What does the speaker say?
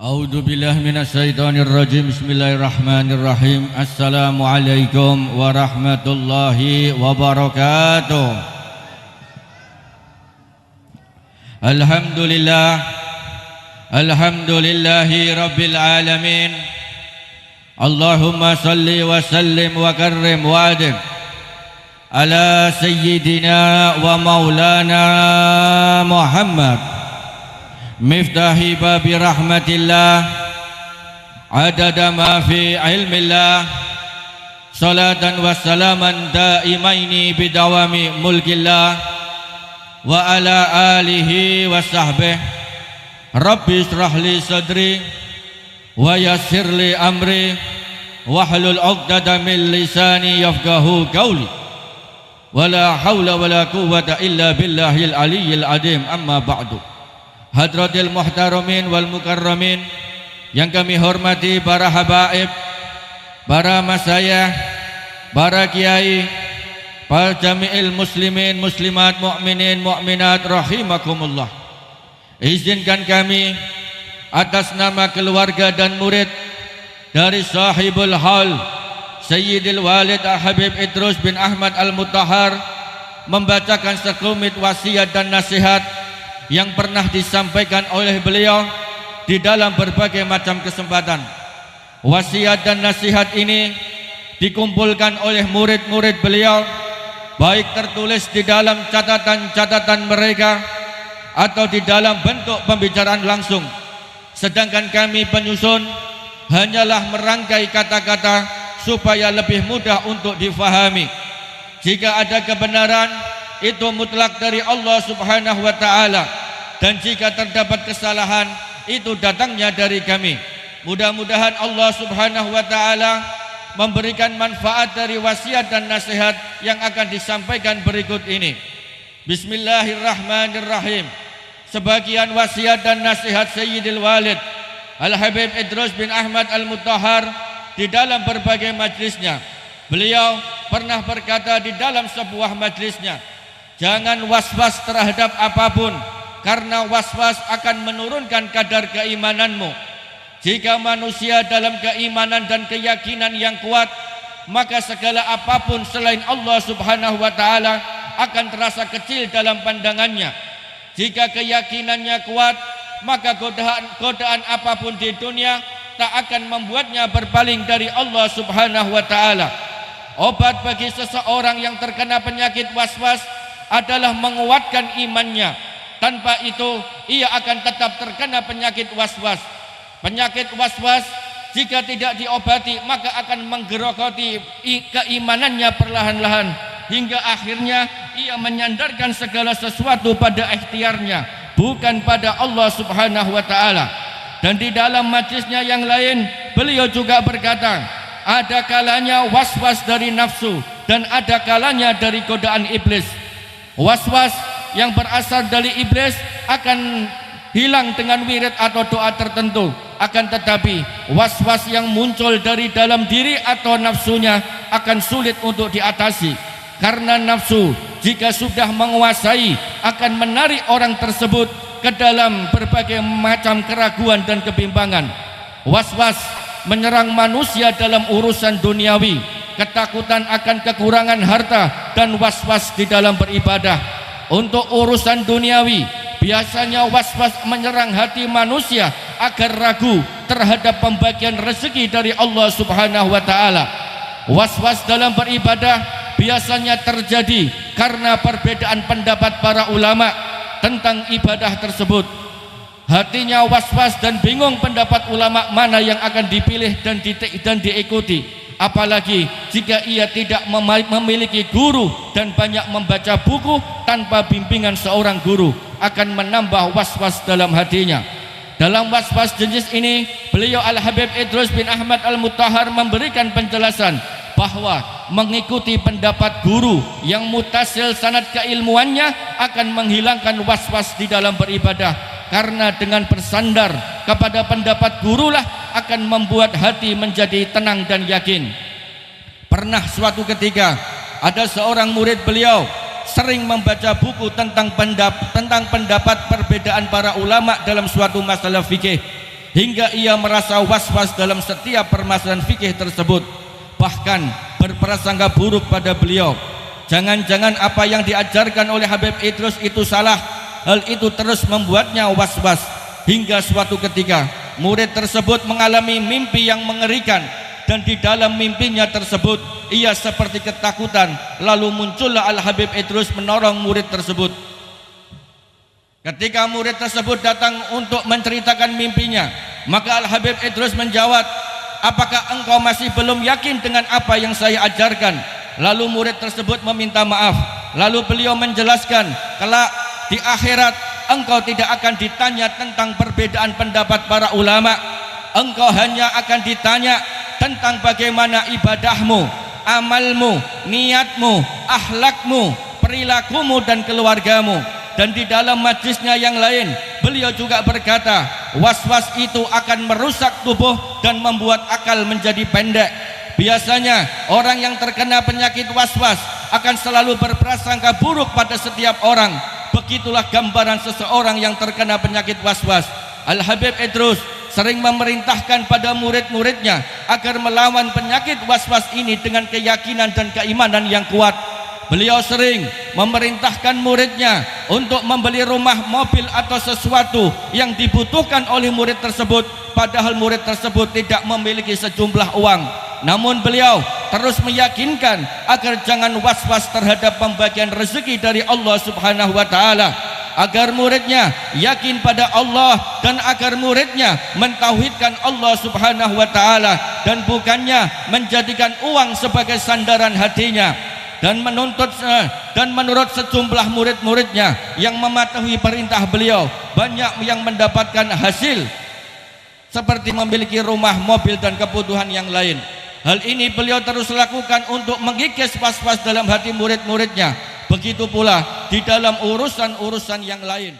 A'udzu billahi minasyaitonir rajim. Bismillahirrahmanirrahim. Assalamualaikum warahmatullahi wabarakatuh. Alhamdulillahi rabbil alamin. Allahumma salli wa sallim wa karrim wa adim ala sayyidina wa maulana Muhammad miftahi babi rahmatillah adada ma fi ilmillah salatan wa salaman daimaini bidawami mulkillah wa ala alihi wa sahbihi. Rabbi israh li sadri wa yassir li amri wahlul 'uqdatam min lisani yafqahu qawli wala haula wala quwwata illa billahil aliyyil azim. Amma ba'du. Hadratil muhtaramin wal mukarramin yang kami hormati, para habaib, para masayah, para kiai, para jami'il muslimin, muslimat, mu'minin, mu'minat rahimakumullah. Izinkan kami atas nama keluarga dan murid dari sahibul hal Sayyidil Walid Habib Idrus bin Ahmad Al-Mutahhar membacakan sekelumit wasiat dan nasihat yang pernah disampaikan oleh beliau di dalam berbagai macam kesempatan. Wasiat dan nasihat ini dikumpulkan oleh murid-murid beliau, baik tertulis di dalam catatan-catatan mereka atau di dalam bentuk pembicaraan langsung. Sedangkan kami penyusun hanyalah merangkai kata-kata supaya lebih mudah untuk difahami. Jika ada kebenaran, itu mutlak dari Allah Subhanahu wa ta'ala, dan jika terdapat kesalahan, itu datangnya dari kami. Mudah-mudahan Allah Subhanahu wa ta'ala memberikan manfaat dari wasiat dan nasihat yang akan disampaikan berikut ini. Bismillahirrahmanirrahim. Sebagian wasiat dan nasihat Sayyidil Walid Al-Habib Idrus bin Ahmad Al-Mutahhar di dalam berbagai majlisnya. Beliau pernah berkata di dalam sebuah majlisnya, jangan was-was terhadap apapun, karena was-was akan menurunkan kadar keimananmu. Jika manusia dalam keimanan dan keyakinan yang kuat, maka segala apapun selain Allah Subhanahu wa ta'ala akan terasa kecil dalam pandangannya. Jika keyakinannya kuat, maka godaan apapun di dunia tak akan membuatnya berpaling dari Allah Subhanahu wa ta'ala. Obat bagi seseorang yang terkena penyakit was-was adalah menguatkan imannya. Tanpa itu ia akan tetap terkena penyakit was-was. Penyakit was-was jika tidak diobati maka akan menggerogoti keimanannya perlahan-lahan, hingga akhirnya ia menyandarkan segala sesuatu pada ikhtiarnya, bukan pada Allah Subhanahu wa ta'ala. Dan di dalam majlisnya yang lain beliau juga berkata, ada kalanya was-was dari nafsu dan ada kalanya dari godaan iblis. Was-was yang berasal dari iblis akan hilang dengan wirid atau doa tertentu. Akan tetapi was-was yang muncul dari dalam diri atau nafsunya akan sulit untuk diatasi. Karena nafsu jika sudah menguasai akan menarik orang tersebut ke dalam berbagai macam keraguan dan kebimbangan. Was-was menyerang manusia dalam urusan duniawi, ketakutan akan kekurangan harta, dan was-was di dalam beribadah. Untuk urusan duniawi, biasanya was-was menyerang hati manusia agar ragu terhadap pembagian rezeki dari Allah Subhanahu wa ta'ala. Was-was dalam beribadah biasanya terjadi karena perbedaan pendapat para ulama tentang ibadah tersebut. Hatinya was-was dan bingung pendapat ulama mana yang akan dipilih dan diikuti. Apalagi jika ia tidak memiliki guru dan banyak membaca buku tanpa bimbingan seorang guru, akan menambah was-was dalam hatinya. Dalam was-was jenis ini, beliau Al-Habib Idrus bin Ahmad Al-Mutahhar memberikan penjelasan bahwa mengikuti pendapat guru yang mutasil sanad keilmuannya akan menghilangkan was-was di dalam beribadah, karena dengan bersandar kepada pendapat gurulah akan membuat hati menjadi tenang dan yakin. Pernah suatu ketika ada seorang murid beliau sering membaca buku tentang pendapat perbedaan para ulama dalam suatu masalah fikih. hingga ia merasa was-was dalam setiap permasalahan fikih tersebut, bahkan berprasangka buruk pada beliau. Jangan-jangan apa yang diajarkan oleh Habib Idrus itu salah. Hal itu terus membuatnya was-was, hingga suatu ketika murid tersebut mengalami mimpi yang mengerikan, dan di dalam mimpinya tersebut ia seperti ketakutan. Lalu muncullah Al-Habib Idrus menolong murid tersebut. Ketika murid tersebut datang untuk menceritakan mimpinya, maka Al-Habib Idrus menjawab, apakah engkau masih belum yakin dengan apa yang saya ajarkan? Lalu murid tersebut meminta maaf. Lalu beliau menjelaskan, kelak di akhirat engkau tidak akan ditanya tentang perbedaan pendapat para ulama. Engkau hanya akan ditanya tentang bagaimana ibadahmu, amalmu, niatmu, akhlakmu, perilakumu dan keluargamu. Dan di dalam majlisnya yang lain beliau juga berkata, was-was itu akan merusak tubuh dan membuat akal menjadi pendek. Biasanya orang yang terkena penyakit was-was akan selalu berprasangka buruk pada setiap orang. Begitulah gambaran seseorang yang terkena penyakit was-was. Al-Habib Idrus sering memerintahkan pada murid-muridnya agar melawan penyakit was-was ini dengan keyakinan dan keimanan yang kuat. Beliau sering memerintahkan muridnya untuk membeli rumah, mobil atau sesuatu yang dibutuhkan oleh murid tersebut, padahal murid tersebut tidak memiliki sejumlah uang. Namun beliau terus meyakinkan agar jangan was-was terhadap pembagian rezeki dari Allah Subhanahu wa taala, agar muridnya yakin pada Allah dan agar muridnya mentauhidkan Allah Subhanahu wa taala dan bukannya menjadikan uang sebagai sandaran hatinya. Dan menurut sejumlah murid-muridnya yang mematuhi perintah beliau, banyak yang mendapatkan hasil seperti memiliki rumah, mobil dan kebutuhan yang lain. Hal ini beliau terus lakukan untuk mengikis was-was dalam hati murid-muridnya. Begitu pula di dalam urusan-urusan yang lain.